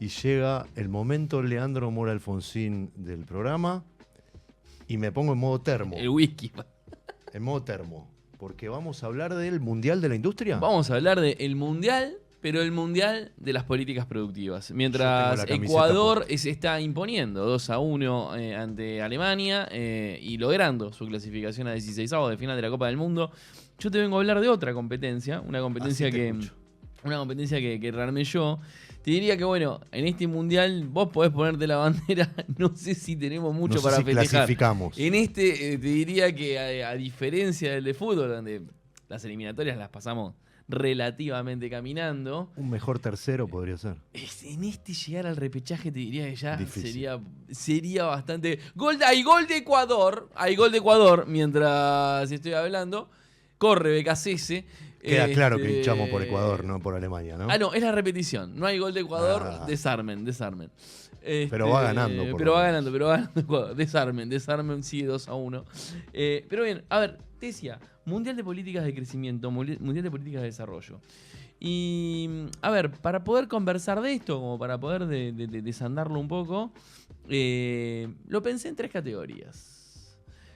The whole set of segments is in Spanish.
y llega el momento Leandro Mora Alfonsín del programa y me pongo en modo termo. El whisky. En modo termo. Porque vamos a hablar del Mundial de la Industria. Vamos a hablar del Mundial, pero el Mundial de las políticas productivas. Mientras Ecuador se está imponiendo 2-1 ante Alemania y logrando su clasificación a 16avos de final de la Copa del Mundo, yo te vengo a hablar de otra competencia, una competencia que rearmé yo. Te diría que, bueno, en este Mundial vos podés ponerte la bandera, no sé si tenemos mucho para festejar. Clasificamos. En este te diría que a diferencia del de fútbol, donde las eliminatorias las pasamos relativamente caminando. Un mejor tercero podría ser. En este llegar al repechaje te diría que ya difícil. sería bastante... Hay gol de Ecuador, mientras estoy hablando. Corre Becasese. Queda claro que hinchamos por Ecuador, no por Alemania, ¿no? No, es la repetición. No hay gol de Ecuador, desarmen. Pero va ganando. Pero va ganando Ecuador. Desarmen, sigue 2-1. Pero bien, a ver, te decía, Mundial de Políticas de Crecimiento, Mundial de Políticas de Desarrollo. Y, a ver, para poder conversar de esto, como para poder desandarlo un poco, lo pensé en 3 categorías.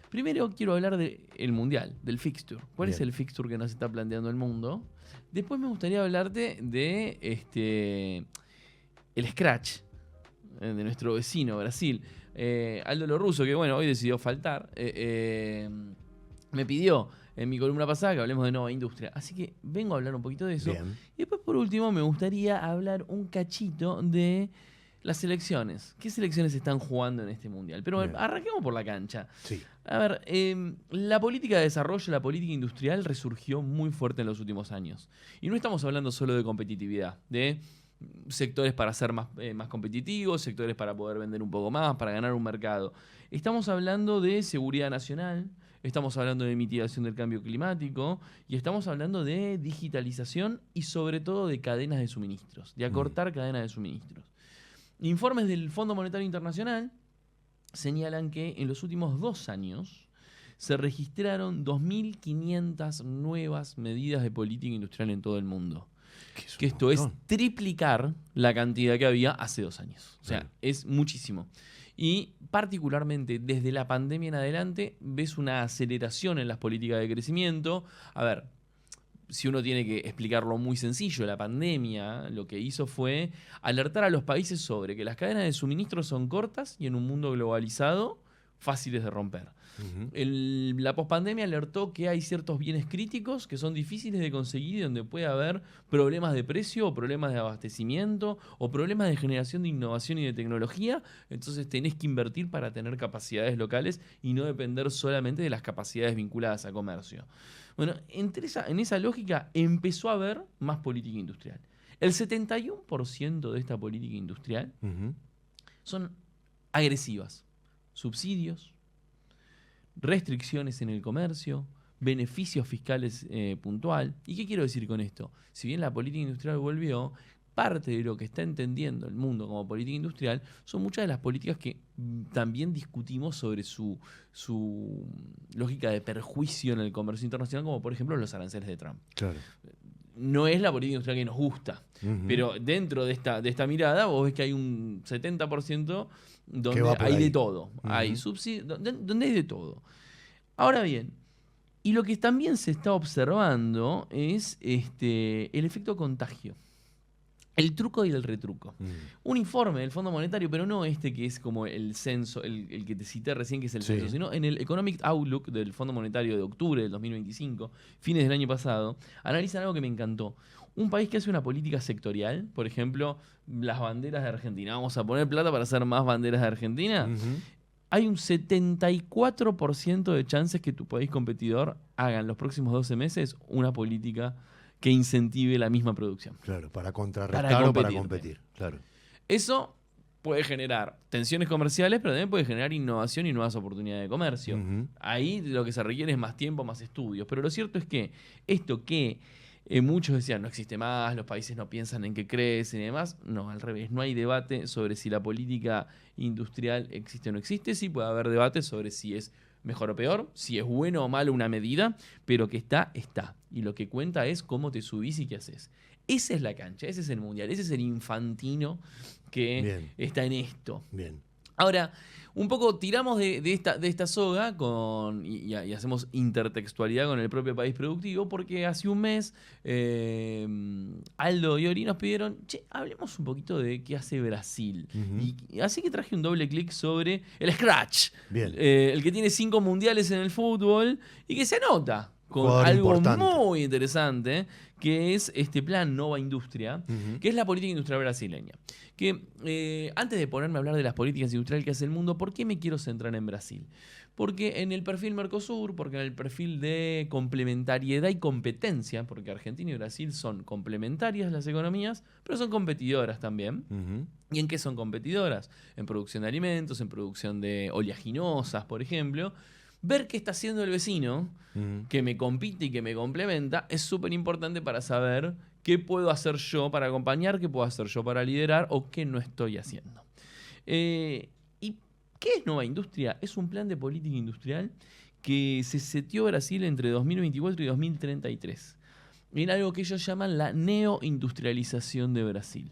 Primero quiero hablar del Mundial, del fixture. ¿Cuál es el fixture que nos está planteando el mundo? Después me gustaría hablarte de el scratch de nuestro vecino Brasil. Aldo Lorruso, que bueno, hoy decidió faltar, me pidió en mi columna pasada que hablemos de nueva industria. Así que vengo a hablar un poquito de eso. Bien. Y después, por último, me gustaría hablar un cachito de las selecciones. ¿Qué selecciones están jugando en este Mundial? Pero arranquemos por la cancha. Sí. A ver, la política de desarrollo, la política industrial resurgió muy fuerte en los últimos años. Y no estamos hablando solo de competitividad, de sectores para ser más competitivos, sectores para poder vender un poco más, para ganar un mercado. Estamos hablando de seguridad nacional, estamos hablando de mitigación del cambio climático y estamos hablando de digitalización y sobre todo de cadenas de suministros, de acortar cadenas de suministros. Informes del Fondo Monetario Internacional señalan que en los últimos 2 años se registraron 2.500 nuevas medidas de política industrial en todo el mundo. Que esto es triplicar la cantidad que había hace 2 años. O sea, es muchísimo. Y particularmente desde la pandemia en adelante ves una aceleración en las políticas de crecimiento. A ver, si uno tiene que explicarlo muy sencillo, la pandemia lo que hizo fue alertar a los países sobre que las cadenas de suministro son cortas y en un mundo globalizado fáciles de romper. La pospandemia alertó que hay ciertos bienes críticos que son difíciles de conseguir y donde puede haber problemas de precio o problemas de abastecimiento o problemas de generación de innovación y de tecnología. Entonces tenés que invertir para tener capacidades locales y no depender solamente de las capacidades vinculadas a comercio. Bueno, en esa lógica empezó a haber más política industrial. El 71% de esta política industrial son agresivas. Subsidios, restricciones en el comercio, beneficios fiscales puntual. ¿Y qué quiero decir con esto? Si bien la política industrial volvió, parte de lo que está entendiendo el mundo como política industrial son muchas de las políticas que también discutimos sobre su lógica de perjuicio en el comercio internacional, como por ejemplo los aranceles de Trump. Claro. No es la política industrial que nos gusta, pero dentro de esta mirada vos ves que hay un 70% donde hay de todo. Hay subsidios, donde hay de todo. Ahora bien, y lo que también se está observando es el efecto contagio. El truco y el retruco. Un informe del Fondo Monetario, pero no que es como el censo, el que te cité recién, que es el censo, sino en el Economic Outlook del Fondo Monetario de octubre del 2025, fines del año pasado, analizan algo que me encantó. Un país que hace una política sectorial, por ejemplo, las banderas de Argentina. Vamos a poner plata para hacer más banderas de Argentina. Hay un 74% de chances que tu país competidor haga en los próximos 12 meses una política que incentive la misma producción. Claro, para contrarrestar o para competir. Claro. Eso puede generar tensiones comerciales, pero también puede generar innovación y nuevas oportunidades de comercio. Ahí lo que se requiere es más tiempo, más estudios. Pero lo cierto es que esto que muchos decían no existe más, los países no piensan en que crecen y demás, no, al revés. No hay debate sobre si la política industrial existe o no existe. Sí puede haber debate sobre si es mejor o peor, si es bueno o malo una medida, pero que está. Y lo que cuenta es cómo te subís y qué haces. Esa es la cancha, ese es el mundial, ese es el Infantino que Bien. está en esto. Bien. Ahora, un poco tiramos de esta soga y hacemos intertextualidad con el propio país productivo, porque hace un mes Aldo y Ori nos pidieron, hablemos un poquito de qué hace Brasil. Y así que traje un doble clic sobre el Scratch, Bien. el que tiene 5 mundiales en el fútbol y que se anota con Jugador algo importante. muy interesante, que es este plan Nova Industria, que es la política industrial brasileña. Que antes de ponerme a hablar de las políticas industriales que hace el mundo, ¿por qué me quiero centrar en Brasil? Porque en el perfil Mercosur, porque en el perfil de complementariedad y competencia, porque Argentina y Brasil son complementarias las economías, pero son competidoras también. ¿Y en qué son competidoras? En producción de alimentos, en producción de oleaginosas, por ejemplo. Ver qué está haciendo el vecino, que me compite y que me complementa, es súper importante para saber qué puedo hacer yo para acompañar, qué puedo hacer yo para liderar o qué no estoy haciendo. ¿Y qué es Nova Industria? Es un plan de política industrial que se seteó Brasil entre 2024 y 2033. En algo que ellos llaman la neoindustrialización de Brasil.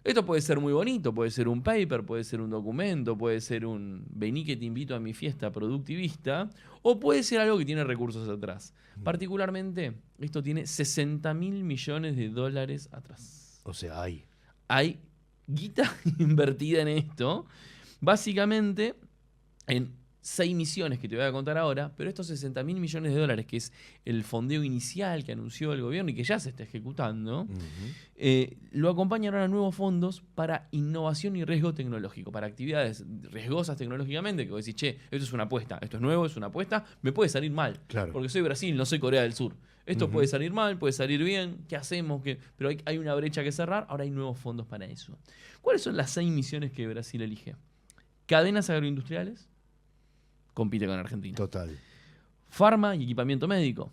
Esto puede ser muy bonito, puede ser un paper, puede ser un documento, puede ser un vení que te invito a mi fiesta productivista, o puede ser algo que tiene recursos atrás. Particularmente, esto tiene 60.000 millones de dólares atrás. O sea, Hay guita invertida en esto, básicamente en 6 misiones que te voy a contar ahora, pero estos 60.000 millones de dólares, que es el fondeo inicial que anunció el gobierno y que ya se está ejecutando, lo acompañarán a nuevos fondos para innovación y riesgo tecnológico, para actividades riesgosas tecnológicamente, que vos decís, esto es una apuesta, esto es nuevo, es una apuesta, me puede salir mal, claro. porque soy Brasil, no soy Corea del Sur. Esto puede salir mal, puede salir bien, ¿qué hacemos? Pero hay una brecha que cerrar, ahora hay nuevos fondos para eso. ¿Cuáles son las 6 misiones que Brasil elige? Cadenas agroindustriales, compite con Argentina. Total. Farma y equipamiento médico.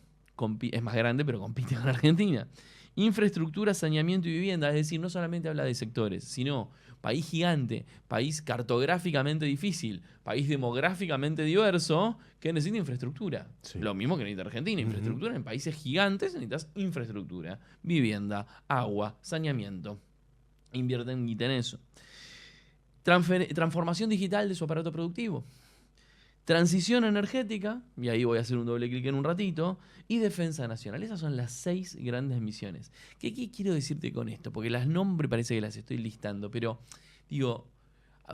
Es más grande, pero compite con Argentina. Infraestructura, saneamiento y vivienda. Es decir, no solamente habla de sectores, sino país gigante, país cartográficamente difícil, país demográficamente diverso, que necesita infraestructura. Sí. Lo mismo que necesita Argentina. Infraestructura en países gigantes necesitas infraestructura. Vivienda, agua, saneamiento. Invierten guita en eso. Transformación digital de su aparato productivo. Transición energética, y ahí voy a hacer un doble clic en un ratito, y defensa nacional. Esas son las 6 grandes misiones. ¿Qué quiero decirte con esto? Porque las nombres parece que las estoy listando, pero digo,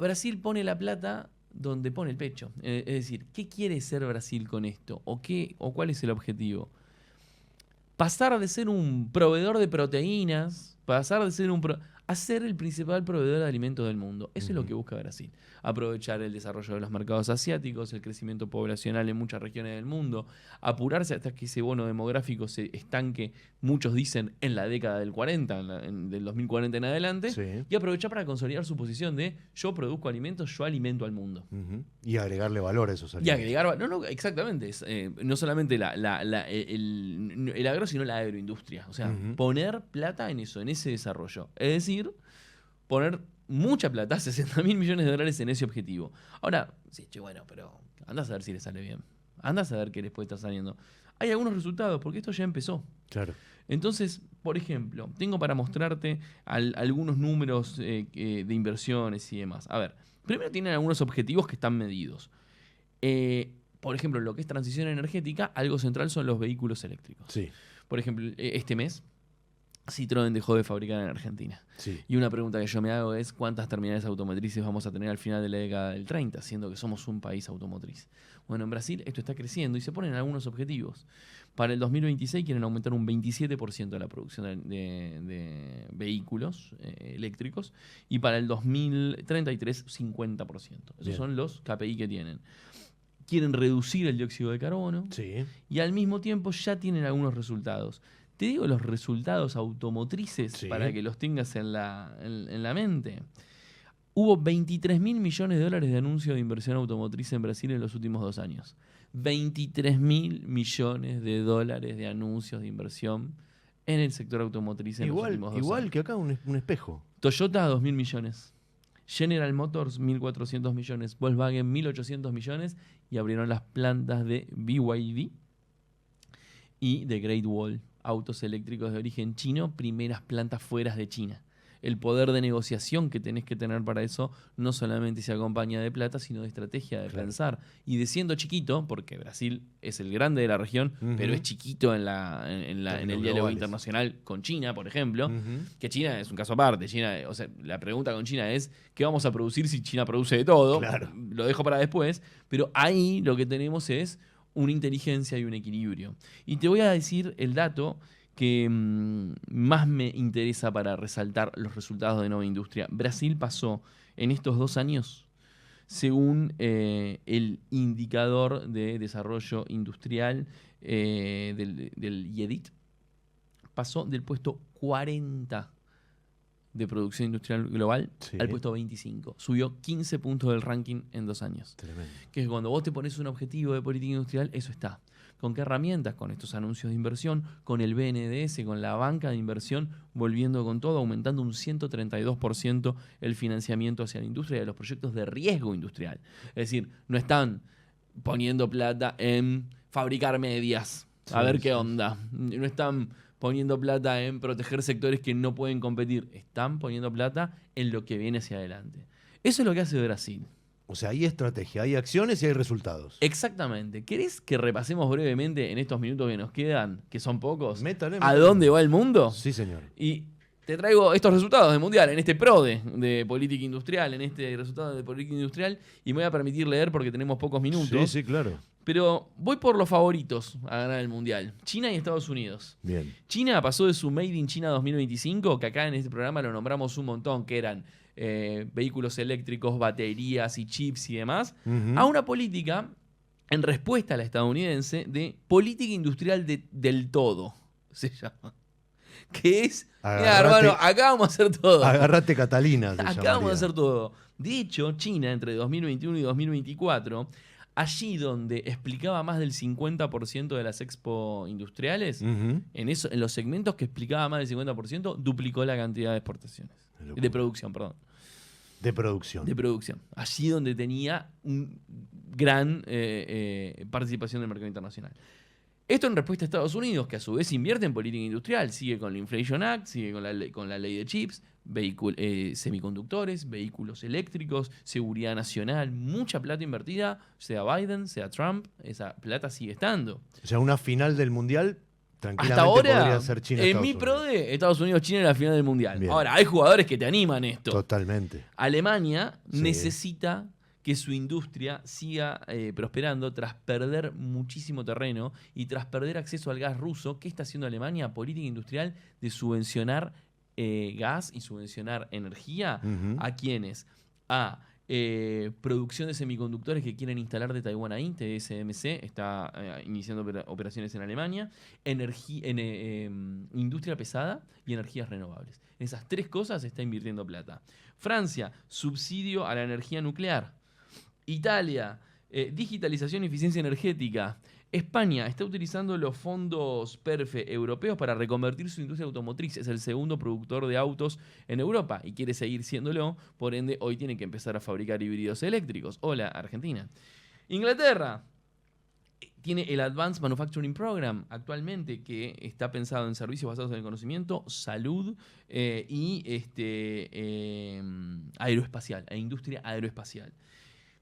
Brasil pone la plata donde pone el pecho. Es decir, ¿qué quiere ser Brasil con esto? ¿O cuál es el objetivo? Pasar de ser un proveedor de proteínas, pasar de ser a ser el principal proveedor de alimentos del mundo. Eso es lo que busca Brasil. Aprovechar el desarrollo de los mercados asiáticos, el crecimiento poblacional en muchas regiones del mundo, apurarse hasta que ese bono demográfico se estanque, muchos dicen, en la década del 40, del 2040 en adelante, Sí. y aprovechar para consolidar su posición de yo produzco alimentos, yo alimento al mundo. Y agregarle valor a esos Y alimentos. agregar, no, exactamente, no solamente el agro, sino la agroindustria. O sea, poner plata en eso, en ese desarrollo. Es decir, poner mucha plata, 60.000 millones de dólares en ese objetivo. Ahora, sí, bueno, pero andás a ver si le sale bien. Andás a ver qué les puede estar saliendo. Hay algunos resultados, porque esto ya empezó. Claro. Entonces, por ejemplo, tengo para mostrarte algunos números de inversiones y demás. A ver, primero tienen algunos objetivos que están medidos. Por ejemplo, lo que es transición energética, algo central son los vehículos eléctricos. Sí. Por ejemplo, este mes, Citroën dejó de fabricar en Argentina. Sí. Y una pregunta que yo me hago es ¿cuántas terminales automotrices vamos a tener al final de la década del 30, siendo que somos un país automotriz? Bueno, en Brasil esto está creciendo y se ponen algunos objetivos. Para el 2026 quieren aumentar un 27% de la producción de vehículos eléctricos y para el 2033 50%. Esos Bien. son los KPI que tienen. Quieren reducir el dióxido de carbono Sí. y al mismo tiempo ya tienen algunos resultados. Te digo los resultados automotrices Sí. para que los tengas en la mente. Hubo 23.000 millones de dólares de anuncio de inversión automotriz en Brasil en los últimos 2 años. 23.000 millones de dólares de anuncios de inversión en el sector automotriz en los últimos 2 Igual años. que acá un espejo. Toyota, 2.000 millones. General Motors, 1.400 millones. Volkswagen, 1.800 millones. Y abrieron las plantas de BYD y de Great Wall autos eléctricos de origen chino, primeras plantas fuera de China. El poder de negociación que tenés que tener para eso no solamente se acompaña de plata, sino de estrategia, de pensar. Y de siendo chiquito, porque Brasil es el grande de la región, pero es chiquito en el diálogo internacional con China, por ejemplo, que China es un caso aparte. China, o sea, la pregunta con China es, ¿qué vamos a producir si China produce de todo? Claro. Lo dejo para después, pero ahí lo que tenemos es una inteligencia y un equilibrio. Y te voy a decir el dato que más me interesa para resaltar los resultados de Nova Industria. Brasil pasó en estos 2 años, según el indicador de desarrollo industrial del IEDIT, pasó del puesto 40 de producción industrial global al puesto 25. Subió 15 puntos del ranking en 2 años. Tremendo. Que cuando vos te pones un objetivo de política industrial, eso está. ¿Con qué herramientas? Con estos anuncios de inversión, con el BNDES, con la banca de inversión, volviendo con todo, aumentando un 132% el financiamiento hacia la industria y a los proyectos de riesgo industrial. Es decir, no están poniendo plata en fabricar medias, a ver qué onda. No están poniendo plata en proteger sectores que no pueden competir. Están poniendo plata en lo que viene hacia adelante. Eso es lo que hace Brasil. O sea, hay estrategia, hay acciones y hay resultados. Exactamente. ¿Querés que repasemos brevemente en estos minutos que nos quedan, que son pocos, Métale. a dónde va el mundo? Sí, señor. Y te traigo estos resultados del Mundial, en este PRODE de política industrial, en este resultado de política industrial, y me voy a permitir leer porque tenemos pocos minutos. Sí, claro. Pero voy por los favoritos a ganar el Mundial. China y Estados Unidos. Bien. China pasó de su Made in China 2025, que acá en este programa lo nombramos un montón, que eran vehículos eléctricos, baterías y chips y demás, a una política, en respuesta a la estadounidense, de política industrial del todo, se llama. Que es, mira, hermano, acá vamos a hacer todo. Agarrate Catalina. Acá vamos a hacer todo. De hecho, China, entre 2021 y 2024, allí donde explicaba más del 50% de las expo industriales, en los segmentos que explicaba más del 50%, duplicó la cantidad de exportaciones. De producción, perdón. De producción. De producción. Allí donde tenía un gran participación del mercado internacional. Esto en respuesta a Estados Unidos, que a su vez invierte en política industrial, sigue con la Inflation Act, sigue con la ley de chips, semiconductores, vehículos eléctricos, seguridad nacional, mucha plata invertida, sea Biden, sea Trump, esa plata sigue estando. O sea, una final del Mundial tranquilamente hasta ahora, podría ser China. En mi PRODE, Estados Unidos-China en la final del Mundial. Bien. Ahora, hay jugadores que te animan esto. Totalmente. Alemania necesita que su industria siga prosperando tras perder muchísimo terreno y tras perder acceso al gas ruso. ¿Qué está haciendo Alemania? Política industrial de subvencionar gas y subvencionar energía. ¿A quiénes? A producción de semiconductores que quieren instalar de Taiwán a TSMC está iniciando operaciones en Alemania, industria pesada y energías renovables. En esas 3 cosas se está invirtiendo plata. Francia, subsidio a la energía nuclear. Italia, digitalización y eficiencia energética. España está utilizando los fondos PERFE europeos para reconvertir su industria automotriz. Es el segundo productor de autos en Europa y quiere seguir siéndolo. Por ende, hoy tiene que empezar a fabricar híbridos eléctricos. Hola, Argentina. Inglaterra tiene el Advanced Manufacturing Program actualmente, que está pensado en servicios basados en el conocimiento, salud y aeroespacial, e industria aeroespacial.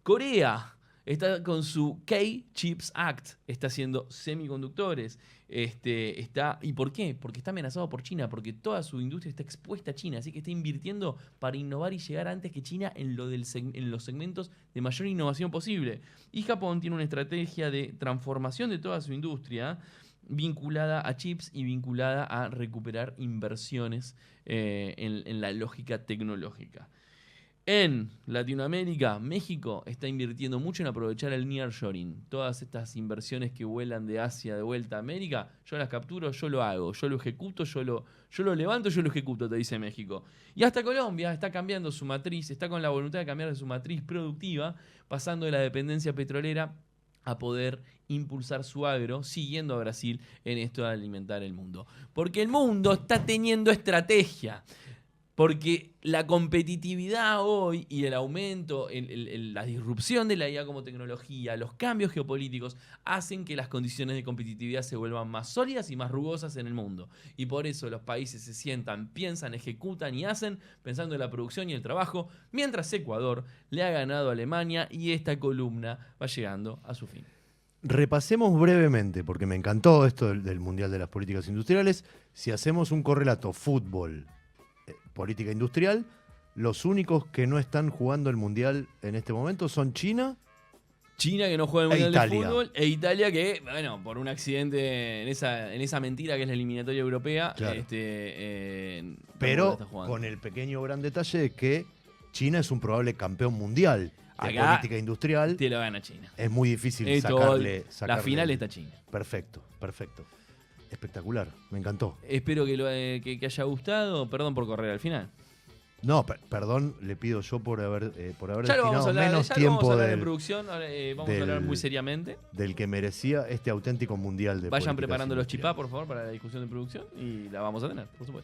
Corea está con su K-Chips Act, está haciendo semiconductores. ¿Y por qué? Porque está amenazado por China, porque toda su industria está expuesta a China, así que está invirtiendo para innovar y llegar antes que China en los segmentos de mayor innovación posible. Y Japón tiene una estrategia de transformación de toda su industria vinculada a chips y vinculada a recuperar inversiones en la lógica tecnológica. En Latinoamérica, México está invirtiendo mucho en aprovechar el nearshoring. Todas estas inversiones que vuelan de Asia de vuelta a América, yo las capturo, yo lo hago, yo lo ejecuto, yo lo levanto, yo lo ejecuto, te dice México. Y hasta Colombia está cambiando su matriz, está con la voluntad de cambiar su matriz productiva, pasando de la dependencia petrolera a poder impulsar su agro, siguiendo a Brasil en esto de alimentar el mundo. Porque el mundo está teniendo estrategia. Porque la competitividad hoy y el aumento, la disrupción de la IA como tecnología, los cambios geopolíticos, hacen que las condiciones de competitividad se vuelvan más sólidas y más rugosas en el mundo. Y por eso los países se sientan, piensan, ejecutan y hacen pensando en la producción y el trabajo, mientras Ecuador le ha ganado a Alemania y esta columna va llegando a su fin. Repasemos brevemente, porque me encantó esto del Mundial de las Políticas Industriales. Si hacemos un correlato fútbol, política industrial, los únicos que no están jugando el Mundial en este momento son China. China, que no juega el Mundial de Italia. Fútbol, e Italia, que, bueno, por un accidente en esa mentira que es la eliminatoria europea, Claro. tampoco Pero está jugando. con el pequeño gran detalle de que China es un probable campeón mundial de Acá política industrial. te lo gana China. Es muy difícil Esto, sacarle la final está China. Perfecto, perfecto. Espectacular, me encantó. Espero que haya gustado. Perdón por correr al final. No, perdón, le pido yo por haber Ya lo vamos destinado a hablar, menos ya lo vamos a tiempo hablar en producción. Ahora, vamos a hablar del- muy seriamente. del que merecía este auténtico mundial de Vayan políticas preparando los chipá, industriales. por favor, para la discusión de producción y la vamos a tener, por supuesto.